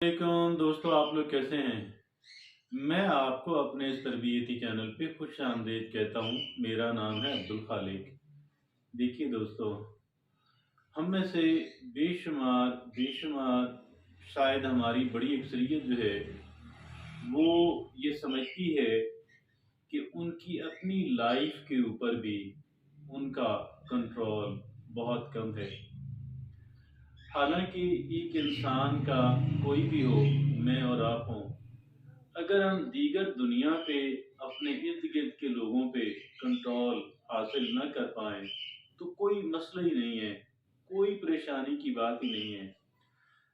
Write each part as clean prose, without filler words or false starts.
वालेकुम दोस्तों, आप लोग कैसे हैं? मैं आपको अपने इस तरबियती चैनल पे खुशामदीद कहता हूँ। मेरा नाम है अब्दुल खालिक। देखिए दोस्तों, हम में से बेशुमार बेशुमार शायद हमारी बड़ी अक्सरियत जो है वो ये समझती है कि उनकी अपनी लाइफ के ऊपर भी उनका कंट्रोल बहुत कम है। हालांकि एक इंसान का कोई भी हो, मैं और आप हों, अगर हम दीगर दुनिया पे अपने इर्द गिर्द के लोगों पे कंट्रोल हासिल न कर पाए तो कोई मसला ही नहीं है, कोई परेशानी की बात ही नहीं है।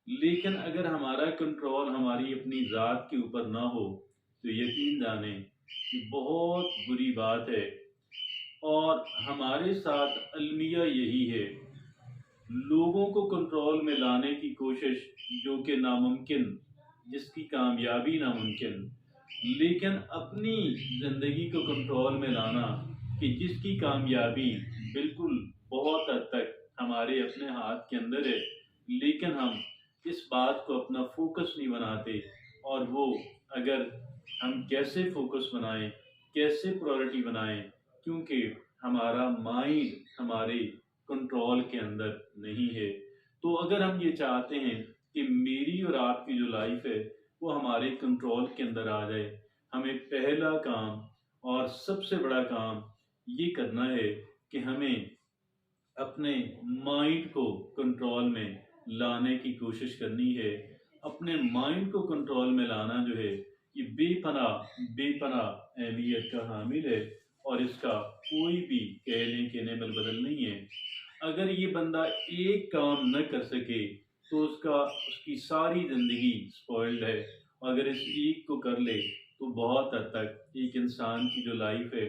लेकिन अगर हमारा कंट्रोल हमारी अपनी ज़ात के ऊपर ना हो तो यकीन जाने कि बहुत बुरी बात है। और हमारे साथ अलमिया यही है, लोगों को कंट्रोल में लाने की कोशिश जो कि नामुमकिन, जिसकी कामयाबी नामुमकिन, लेकिन अपनी ज़िंदगी को कंट्रोल में लाना कि जिसकी कामयाबी बिल्कुल बहुत हद तक हमारे अपने हाथ के अंदर है, लेकिन हम इस बात को अपना फोकस नहीं बनाते। और वो अगर हम कैसे फोकस बनाएं, कैसे प्रायोरिटी बनाएं, क्योंकि हमारा माइंड हमारे कंट्रोल के अंदर नहीं है। तो अगर हम ये चाहते हैं कि मेरी और आपकी जो लाइफ है वो हमारे कंट्रोल के अंदर आ जाए, हमें पहला काम और सबसे बड़ा काम ये करना है कि हमें अपने माइंड को कंट्रोल में लाने की कोशिश करनी है। अपने माइंड को कंट्रोल में लाना जो है ये बेपनाह बेपनाह अहमियत का हामिल है, और इसका कोई भी कहने के नेबल बदल नहीं है। अगर ये बंदा एक काम न कर सके तो उसकी सारी ज़िंदगी स्पॉइल्ड है। अगर इस एक को कर ले तो बहुत हद तक एक इंसान की जो लाइफ है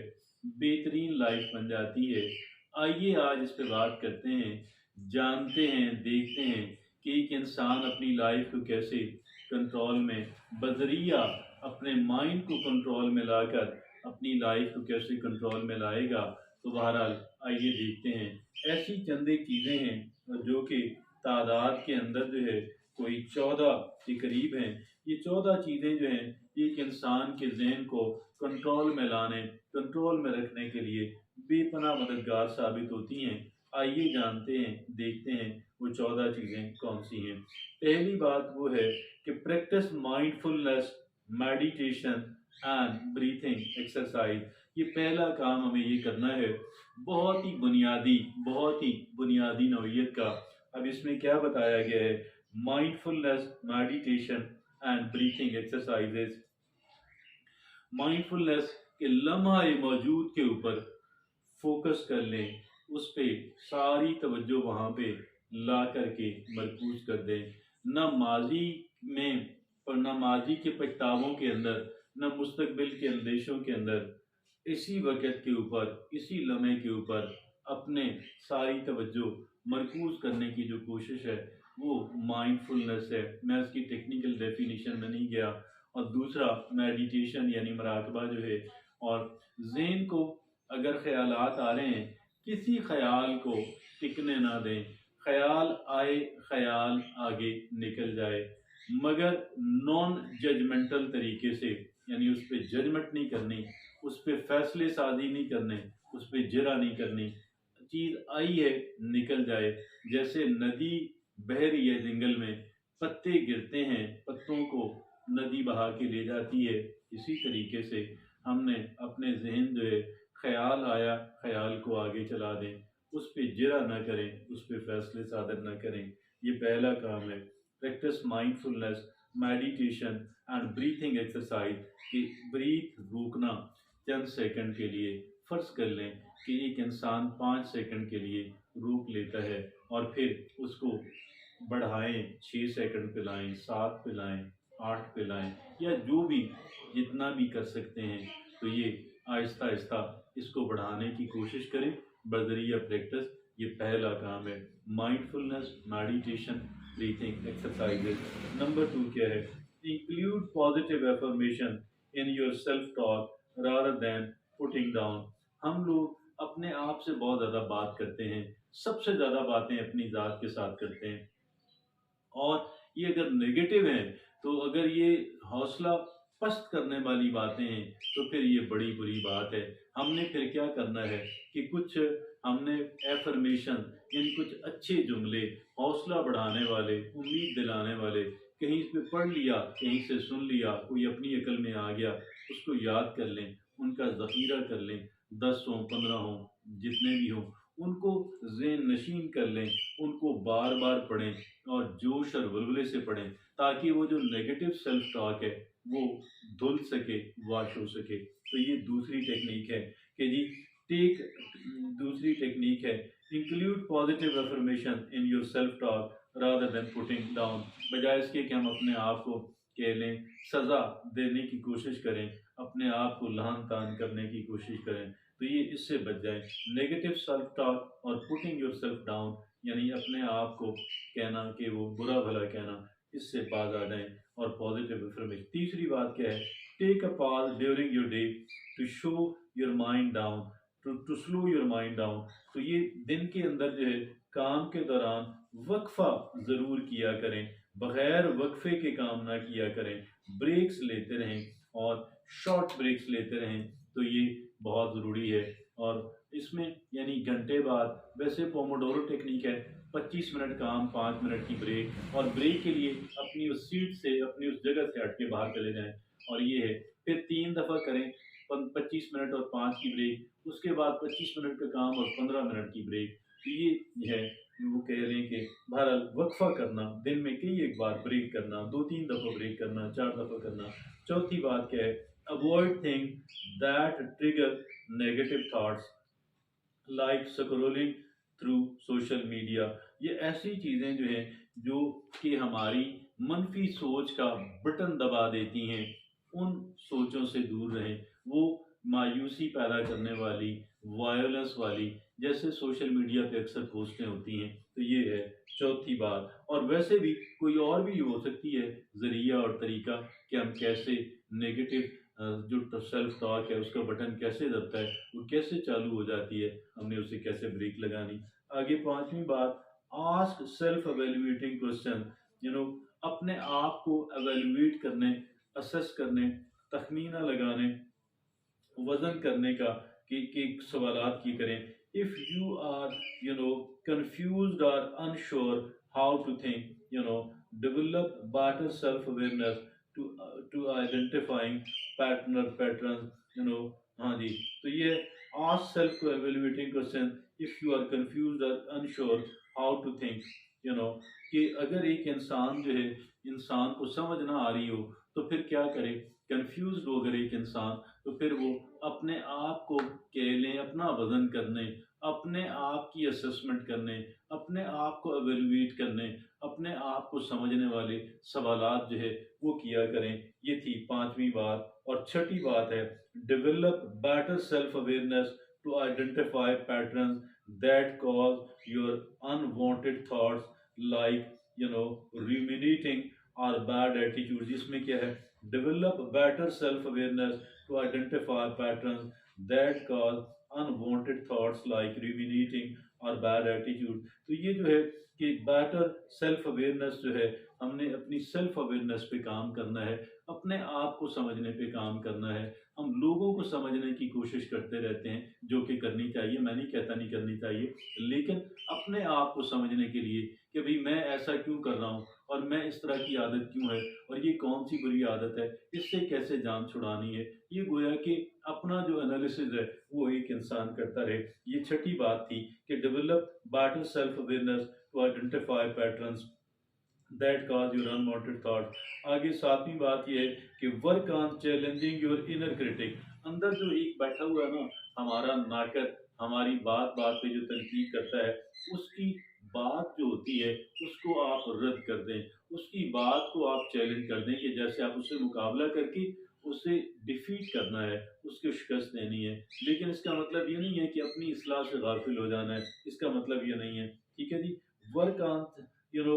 बेहतरीन लाइफ बन जाती है। आइए आज इस पे बात करते हैं, जानते हैं, देखते हैं कि एक इंसान अपनी लाइफ को कैसे कंट्रोल में बजरिया अपने माइंड को कंट्रोल में लाकर अपनी लाइफ को कैसे कंट्रोल में लाएगा। तो बहरहाल आइए देखते हैं। ऐसी चंद एक चीज़ें हैं जो कि तादाद के अंदर जो है कोई 14 के करीब हैं। ये 14 चीज़ें जो हैं एक इंसान के जहन को कंट्रोल में लाने, कंट्रोल में रखने के लिए बेपनाह मददगार साबित होती हैं। आइए जानते हैं, देखते हैं वो 14 चीज़ें कौन सी हैं। पहली बात वो है कि practice mindfulness, meditation and breathing exercise. ये पहला काम हमें ये करना है, बहुत ही बुनियादी नौइयत का। अब इसमें क्या बताया गया है? Mindfulness, meditation and breathing exercises. Mindfulness के लम्हा मौजूद के ऊपर फोकस कर लें, उस पे सारी तवज्जो वहाँ पे ला करके मरकूज कर दें। न माजी में और न माजी के पछतावों के अंदर, न मुस्तकबिल के अंदेशों के अंदर, इसी वक़्त के ऊपर, इसी लम्हे के ऊपर अपने सारी तवज्जो मरकूज करने की जो कोशिश है वो माइंडफुलनेस है। मैं इसकी टेक्निकल डेफिनेशन में नहीं गया। और दूसरा मेडिटेशन यानी मुराकबा जो है। और ज़हन को अगर ख़यालात आ रहे हैं, किसी ख़याल को टिकने ना दें। ख़याल आए, ख़याल आगे निकल जाए, मगर नॉन जजमेंटल तरीके से, यानी उस पर जजमेंट नहीं करनी, उस पर फैसले साजी नहीं करने, उस पर जरा नहीं करनी। चीज़ आई है निकल जाए। जैसे नदी बह रही है जंगल में, पत्ते गिरते हैं, पत्तों को नदी बहा के ले जाती है। इसी तरीके से हमने अपने जहन जो है, ख्याल आया ख्याल को आगे चला दें, उस पर जिरा न करें, उस पर फैसले सादर न करें। ये पहला काम है। Practice mindfulness, meditation and breathing exercise. कि ब्रीथ रोकना चंद सेकंड के लिए, फ़र्ज कर लें कि एक इंसान 5 सेकंड के लिए रोक लेता है और फिर उसको बढ़ाएं, 6 सेकंड पे लाएं, 7 पे लाएं, 8 पे लाएं, या जो भी जितना भी कर सकते हैं। तो ये आहिस्ता आहिस्ता इसको बढ़ाने की कोशिश करें बजरिया प्रैक्टिस। ये पहला काम है, mindfulness, meditation, breathing exercises. Number 2 क्या है? Include positive affirmation in your self talk rather than putting down. हम लोग अपने आप से बहुत ज़्यादा बात करते हैं, सबसे ज़्यादा बातें अपनी ज़ात के साथ करते हैं। और ये अगर नेगेटिव है तो अगर ये हौसला पस्त करने वाली बातें हैं तो फिर ये बड़ी बुरी बात है। हमने फिर क्या करना है कि कुछ हमने एफर्मेशन, इन कुछ अच्छे जुमले, हौसला बढ़ाने वाले, उम्मीद दिलाने वाले कहीं पे पढ़ लिया, कहीं से सुन लिया, कोई अपनी अकल में आ गया, उसको याद कर लें, उनका ज़ख़ीरा कर लें, 10 हों, 15 हों, जितने भी हों, उनको ज़हन नशीन कर लें, उनको बार-बार पढ़ें और जोश और वल्वले से पढ़ें, ताकि वो जो नेगेटिव सेल्फ टॉक है, वो धुल सके, वॉश हो सके। तो ये दूसरी टेक्नीक है कि जी टेक दूसरी टेक्नीक है, include positive affirmation in your self talk rather than putting down. बजाय इसके कि हम अपने आप को कह लें, सज़ा देने की कोशिश करें, अपने आप को लहान-तान करने की कोशिश करें, तो ये इससे बच जाएँ। नेगेटिव सेल्फ टॉक और पुटिंग योरसेल्फ डाउन, यानी अपने आप को कहना कि वो बुरा-भला कहना, इससे बाज आ जाएँ और पॉजिटिव अफर्मेशन। तीसरी बात क्या है? Take a pause during your day to slow your mind down, to slow your mind down. तो ये दिन के अंदर जो है, काम के दौरान वक़्फ़ा ज़रूर किया करें, बग़ैर वक़्फ़े के काम ना किया करें, ब्रेक्स लेते रहें और शॉर्ट ब्रेक्स लेते रहें, तो ये बहुत ज़रूरी है। और इसमें यानी घंटे बाद, वैसे पोमोडोरो टेक्निक है, 25 मिनट काम, 5 मिनट की ब्रेक, और ब्रेक के लिए अपनी उस सीट से, अपनी उस जगह से हट के बाहर चले जाएँ, और ये है। फिर 3 दफ़ा करें, 25 मिनट और 5 की ब्रेक, उसके बाद 25 मिनट का काम और 15 मिनट की ब्रेक। तो ये है, वो कह रहे हैं कि बहरहाल वक़्फ़ा करना, दिन में कई एक बार ब्रेक करना, 2-3 दफ़ा ब्रेक करना, 4 दफ़ा करना। चौथी बात क्या है? Avoid things that trigger negative thoughts like scrolling through social media. ये ऐसी चीज़ें जो हैं, जो कि हमारी मनफी सोच का बटन दबा देती हैं, उन सोचों से दूर रहें। वो मायूसी पैदा करने वाली, वायलेंस वाली, जैसे सोशल मीडिया पे अक्सर पोस्टें होती हैं, तो ये है चौथी बात। और वैसे भी कोई और भी हो सकती है ज़रिया और तरीका कि हम कैसे नेगेटिव जो सेल्फ टॉक है उसका बटन कैसे दबता है, वो कैसे चालू हो जाती है, हमने उसे कैसे ब्रेक लगानी। आगे पांचवी बात, ask self evaluating question. You know अपने आप को एवेल्युएट करने, असेस करने, तखमीना लगाने, वजन करने का कि सवालात की करें। इफ़ यू आर कंफ्यूज्ड और unsure how to think, develop better self awareness to identifying pattern, हाँ जी। तो ये ask self evaluating question, if you are confused और unsure how to think, you know कि अगर एक इंसान जो है, इंसान को समझ ना आ रही हो, तो फिर क्या करे? कंफ्यूज्ड हो अगर एक इंसान, तो फिर वो अपने आप को कह लें, अपना वज़न करने, अपने आप की असेसमेंट करने, अपने आप को एवेल्युएट करने, अपने आप को समझने वाले सवालात जो है वो किया करें। ये थी पांचवी बात। और छठी बात है, develop better self awareness to identify patterns that cause your unwanted thoughts, like ruminating और बैड एटीट्यूड। जिसमें क्या है? Develop better self awareness to identify patterns that cause unwanted thoughts like ruminating और bad attitude। तो ये जो है कि बेटर सेल्फ अवेयरनेस जो है, हमने अपनी सेल्फ अवेयरनेस पे काम करना है, अपने आप को समझने पे काम करना है। हम लोगों को समझने की कोशिश करते रहते हैं, जो कि करनी चाहिए, मैं नहीं कहता नहीं करनी चाहिए, लेकिन अपने आप को समझने के लिए कि भाई मैं ऐसा क्यों कर रहा हूँ, और मैं इस तरह की आदत क्यों है, और ये कौन सी बुरी आदत है, इससे कैसे जान छुड़ानी है। ये गोया कि अपना जो एनालिसिस है वो एक इंसान करता रहे। ये छठी बात थी कि develop better self awareness to identify patterns that cause your unwanted thought. आगे सातवीं बात यह है कि work on challenging your inner critic. अंदर जो एक बैठा हुआ है ना, हमारा नाकर, हमारी बात बात पे जो तनकीद करता है, उसकी बात जो होती है उसको आप रद्द कर दें, उसकी बात को आप चैलेंज कर दें, कि जैसे आप उससे मुकाबला करके उसे डिफीट करना है, उसको शिकस्त देनी है। लेकिन इसका मतलब ये नहीं है कि अपनी इस्लाह से गाफिल हो जाना है, इसका मतलब ये नहीं है। ठीक है जी। Work on you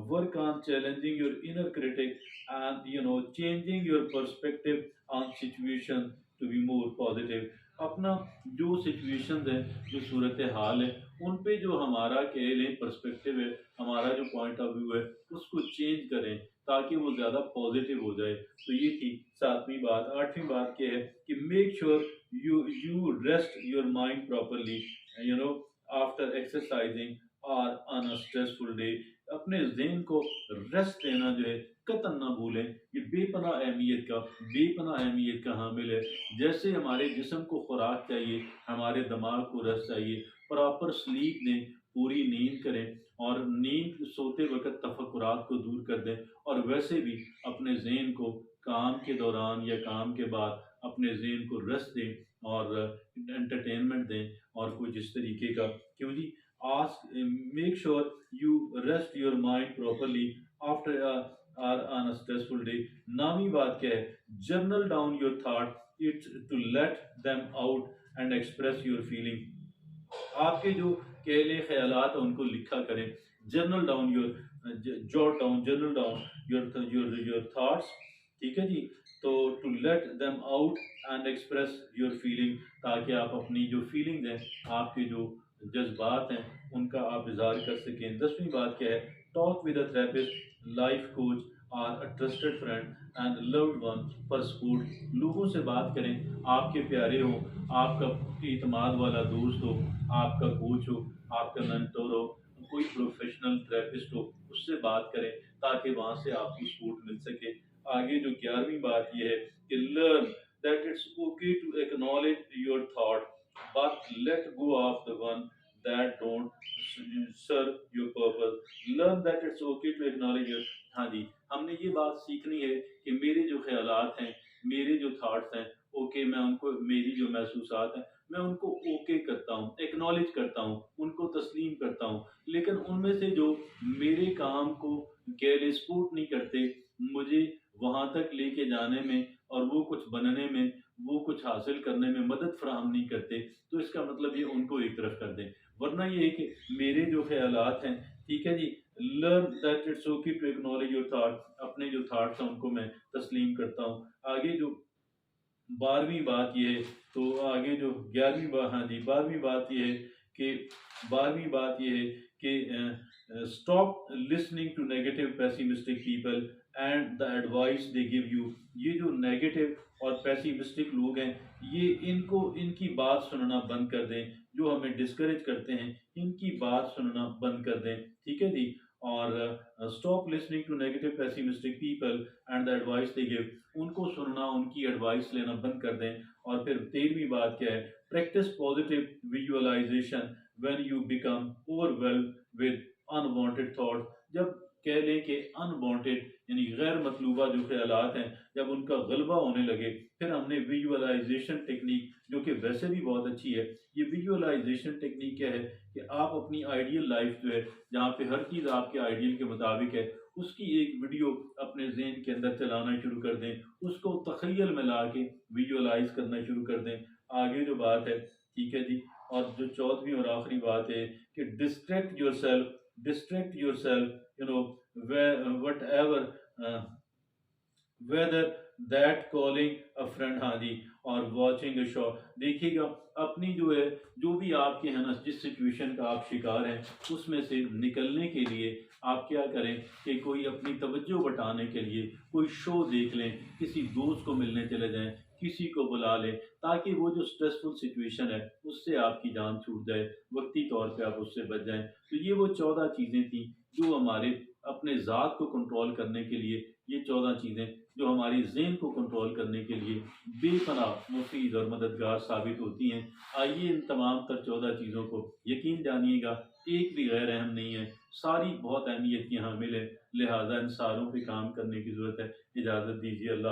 work on challenging your inner critic, and changing your perspective on situation to be more positive। अपना जो सिचुएशंस हैं, जो सूरत हाल है, उन पे जो हमारा कह लें पर्सपेक्टिव है, हमारा जो पॉइंट ऑफ व्यू है, उसको चेंज करें ताकि वो ज़्यादा पॉजिटिव हो जाए। तो ये थी 7वीं बात। 8वीं बात क्या है कि make sure you rest your mind properly, you know, after exercising और ऑन अ स्ट्रेसफुल डे। अपने ज़हन को रेस्ट देना जो है कतई ना भूलें। ये बेपनाह अहमियत का हामिल है। जैसे हमारे जिस्म को खुराक चाहिए, हमारे दिमाग को रेस्ट चाहिए। प्रॉपर स्लीप दें, पूरी नींद करें और नींद सोते वक़्त तफक्कुरात को दूर कर दें। और वैसे भी अपने ज़हन को काम के दौरान या काम के बाद अपने ज़हन को रेस्ट दें और एंटरटेनमेंट दें और कुछ इस तरीके का। क्यों जी? Ask make sure you rest your mind properly after are on a stressful day. 9वीं बात क्या है? Journal down your thought it's to let them out and express your feeling. आपके जो कह लें ख्यालात हैं उनको लिखा करें। Journal down your jot down journal down your thoughts, ठीक है जी। तो to let them out and express your feeling, ताकि आप अपनी जो फीलिंग्स हैं, आपके जो जज्बात हैं, उनका आप इजहार कर सकें। 10वीं बात क्या है? Talk with a therapist, life coach और a trusted friend and loved one for support. लोगों से बात करें, आपके प्यारे हों, आपका इतमाद वाला दोस्त हो, आपका कोच हो, आपका मेंटर हो, कोई प्रोफेशनल थेरेपिस्ट हो, उससे बात करें ताकि वहाँ से आपको सपोर्ट मिल सके। आगे जो 11वीं बात ये है कि learn that it's okay to acknowledge your thought but let go of the one that don't serve your purpose. Learn that it's okay to acknowledge your. हाँ जी, हमने ये बात सीखनी है कि मेरे जो ख्यालात हैं, मेरे जो थॉट्स हैं, ओके मैं उनको, मेरी जो महसूसात हैं, मैं उनको ओके करता हूँ, एक्नॉलेज करता हूँ, उनको तस्लीम करता हूँ। लेकिन उनमें से जो मेरे काम को गैर सपोर्ट नहीं करते, मुझे वहाँ तक लेके जाने में और वो कुछ बनने में, वो कुछ हासिल करने में मदद फराहम नहीं करते, तो इसका मतलब ये उनको एक तरफ कर दें। वरना ये है कि मेरे जो ख्यालात हैं, ठीक है जी, learn that it's okay to acknowledge your thought, अपने जो थॉट्स हैं उनको मैं तस्लीम करता हूँ। आगे जो 12वीं बात ये है, तो आगे जो 11वीं बात, हाँ जी, 12वीं बात ये है कि 12वीं बात ये है कि stop listening to negative pessimistic people and the advice they give you. ये जो नेगेटिव और पेसिमिस्टिक लोग हैं, ये इनको, इनकी बात सुनना बंद कर दें। जो हमें डिस्करेज करते हैं, इनकी बात सुनना बंद कर दें, ठीक है जी। और stop listening to negative pessimistic people and the advice they give, उनको सुनना, उनकी एडवाइस लेना बंद कर दें। और फिर 13वीं बात क्या है? Practice positive visualization when you become overwhelmed with unwanted thought. जब कह लें कि अनवांटेड यानी गैर मतलूबा जो ख्यालात हैं, जब उनका गलबा होने लगे, फिर हमने विजुअलाइजेशन टेक्निक, जो कि वैसे भी बहुत अच्छी है, ये विजुअलाइजेशन टेक्निक क्या है कि आप अपनी आइडियल लाइफ जो है, जहाँ पे हर चीज़ आपके आइडियल के मुताबिक है, उसकी एक वीडियो अपने जहन के अंदर चलाना शुरू कर दें, उसको तखय्युल में ला के विजुअलाइज करना शुरू कर दें। आगे जो बात है, ठीक है जी। और जो 14वीं और आखिरी बात है कि distract your self, you know, what ever whether that calling a friend, हाँ जी, और वॉचिंग अ शो। देखिएगा, अपनी जो है, जो भी आपके है ना, जिस सिचुएशन का आप शिकार हैं, उसमें से निकलने के लिए आप क्या करें कि कोई अपनी तवज्जो बटाने के लिए कोई शो देख लें, किसी दोस्त को मिलने चले जाएं, किसी को बुला लें, ताकि वो जो स्ट्रेसफुल सिचुएशन है उससे आपकी जान छूट जाए, वक्ती तौर पे आप उससे बच जाएं। तो ये वो 14 चीज़ें थी जो हमारे अपने ज़ात को कंट्रोल करने के लिए, ये 14 चीज़ें जो हमारी ज़हन को कंट्रोल करने के लिए बेपनाह मुफीद और मददगार साबित होती हैं। आइए इन तमाम तर 14 चीज़ों को यकीन जानिएगा, एक भी गैर अहम नहीं है, सारी बहुत अहमियत की हामिल है। लिहाजा इन सारों पे काम करने की ज़रूरत है। इजाज़त दीजिए। अल्लाह।